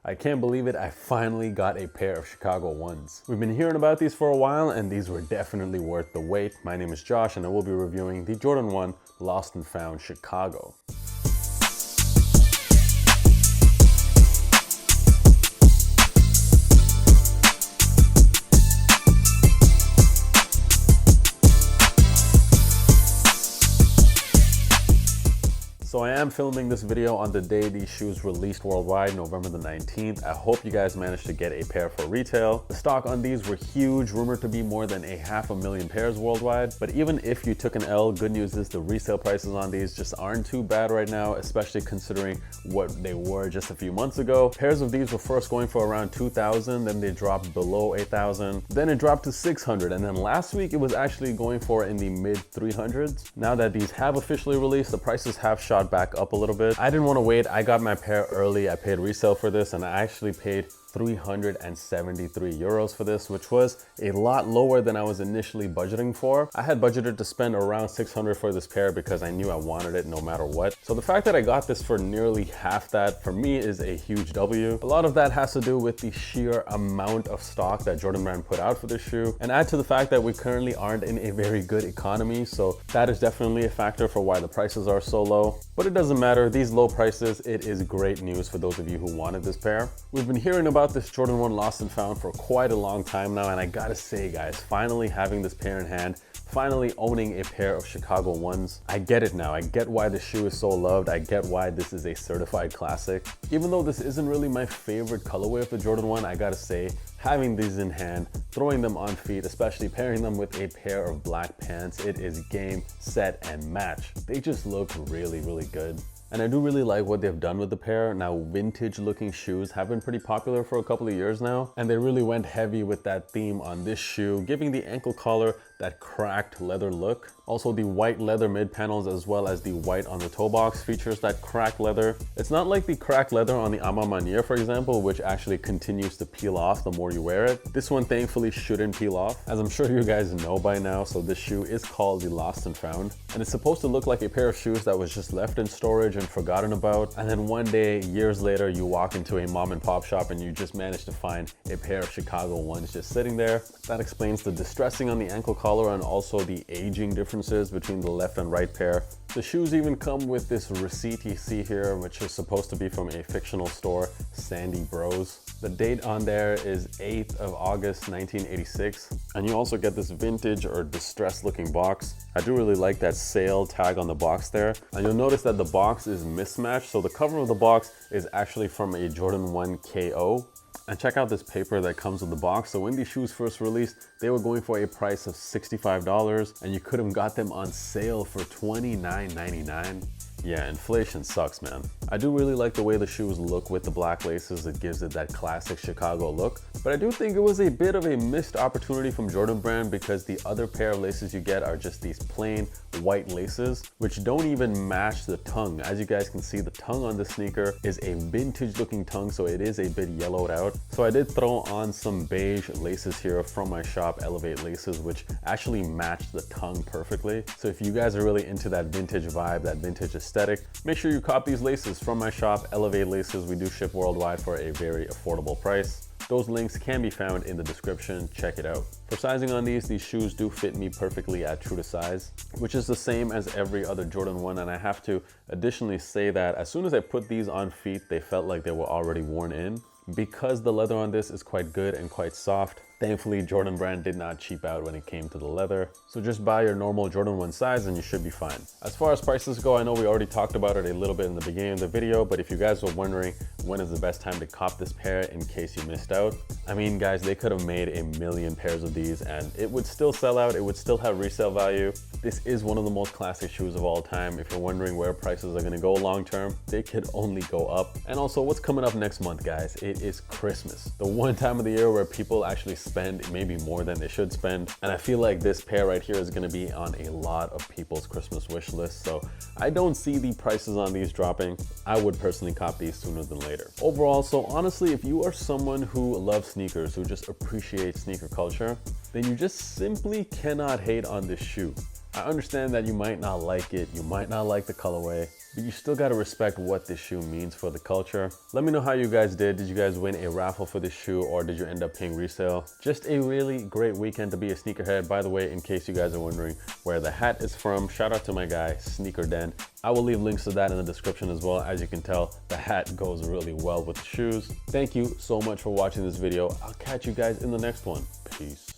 I can't believe it, I finally got a pair of Chicago 1s. We've been hearing about these for a while and these were definitely worth the wait. My name is Josh and I will be reviewing the Jordan 1 Lost and Found Chicago. So I am filming this video on the day these shoes released worldwide, November the 19th. I hope you guys managed to get a pair for retail. The stock on these were huge, rumored to be more than 500,000 pairs worldwide. But even if you took an L, good news is the resale prices on these just aren't too bad right now, especially considering what they were just a few months ago. Pairs of these were first going for around 2,000, then they dropped below 8,000, then it dropped to 600, and then last week it was actually going for in the mid 300s. Now that these have officially released, the prices have shot back up a little bit. I didn't want to wait. I got my pair early. I paid resale for this and I actually paid 373 euros for this, which was a lot lower than I was initially budgeting for. I had budgeted to spend around 600 for this pair because I knew I wanted it no matter what. So the fact that I got this for nearly half that for me is a huge W. A lot of that has to do with the sheer amount of stock that Jordan Brand put out for this shoe, and add to the fact that we currently aren't in a very good economy, so that is definitely a factor for why the prices are so low. But it doesn't matter, these low prices, it is great news for those of you who wanted this pair. We've been hearing about this Jordan 1 Lost and Found for quite a long time now, and I gotta say guys, finally having this pair in hand, finally owning a pair of Chicago 1s, I get it now. I get why the shoe is so loved. I get why this is a certified classic. Even though this isn't really my favorite colorway of the Jordan 1, I gotta say, having these in hand, throwing them on feet, especially pairing them with a pair of black pants, it is game, set, and match. They just look really, really good. And I do really like what they've done with the pair. Now, vintage looking shoes have been pretty popular for a couple of years now, and they really went heavy with that theme on this shoe, giving the ankle collar that cracked leather look. Also, the white leather mid panels as well as the white on the toe box features that cracked leather. It's not like the cracked leather on the Ama Manier, for example, which actually continues to peel off the more you wear it. This one thankfully shouldn't peel off, as I'm sure you guys know by now. So this shoe is called the Lost and Found, and it's supposed to look like a pair of shoes that was just left in storage and forgotten about, and then one day, years later, you walk into a mom and pop shop and you just manage to find a pair of Chicago 1s just sitting there. That explains the distressing on the ankle collar and also the aging differences between the left and right pair. The shoes even come with this receipt you see here, which is supposed to be from a fictional store, Sandy Bros. The date on there is 8th of August 1986, and you also get this vintage or distressed looking box. I do really like that sale tag on the box there, and you'll notice that the box is mismatched, so the cover of the box is actually from a Jordan 1 KO. And check out this paper that comes with the box. So when these shoes first released, they were going for a price of $65, and you could have got them on sale for $29.99. Yeah, inflation sucks, man. I do really like the way the shoes look with the black laces. It gives it that classic Chicago look. But I do think it was a bit of a missed opportunity from Jordan Brand, because the other pair of laces you get are just these plain white laces, which don't even match the tongue. As you guys can see, the tongue on the sneaker is a vintage looking tongue, so it is a bit yellowed out. So I did throw on some beige laces here from my shop, Elevate laces, which actually match the tongue perfectly. So if you guys are really into that vintage vibe, that vintage aesthetic, make sure you cop these laces from my shop, Elevate laces. We do ship worldwide for a very affordable price. Those links can be found in the description. Check it out. For sizing on these shoes do fit me perfectly at true to size, which is the same as every other Jordan 1. And I have to additionally say that as soon as I put these on feet, they felt like they were already worn in, because the leather on this is quite good and quite soft. Thankfully, Jordan Brand did not cheap out when it came to the leather. So just buy your normal Jordan 1 size and you should be fine. As far as prices go, I know we already talked about it a little bit in the beginning of the video, but if you guys were wondering when is the best time to cop this pair in case you missed out, I mean guys, they could have made a million pairs of these and it would still sell out. It would still have resale value. This is one of the most classic shoes of all time. If you're wondering where prices are gonna go long term, they could only go up. And also, what's coming up next month, guys? It is Christmas, the one time of the year where people actually spend maybe more than they should spend. And I feel like this pair right here is gonna be on a lot of people's Christmas wish list. So I don't see the prices on these dropping. I would personally cop these sooner than later. Overall, so honestly, if you are someone who loves sneakers, who just appreciates sneaker culture, then you just simply cannot hate on this shoe. I understand that you might not like it, you might not like the colorway, but you still gotta respect what this shoe means for the culture. Let me know how you guys did. Did you guys win a raffle for this shoe, or did you end up paying resale? Just a really great weekend to be a sneakerhead. By the way, in case you guys are wondering where the hat is from, shout out to my guy, Sneaker Den. I will leave links to that in the description as well. As you can tell, the hat goes really well with the shoes. Thank you so much for watching this video. I'll catch you guys in the next one. Peace.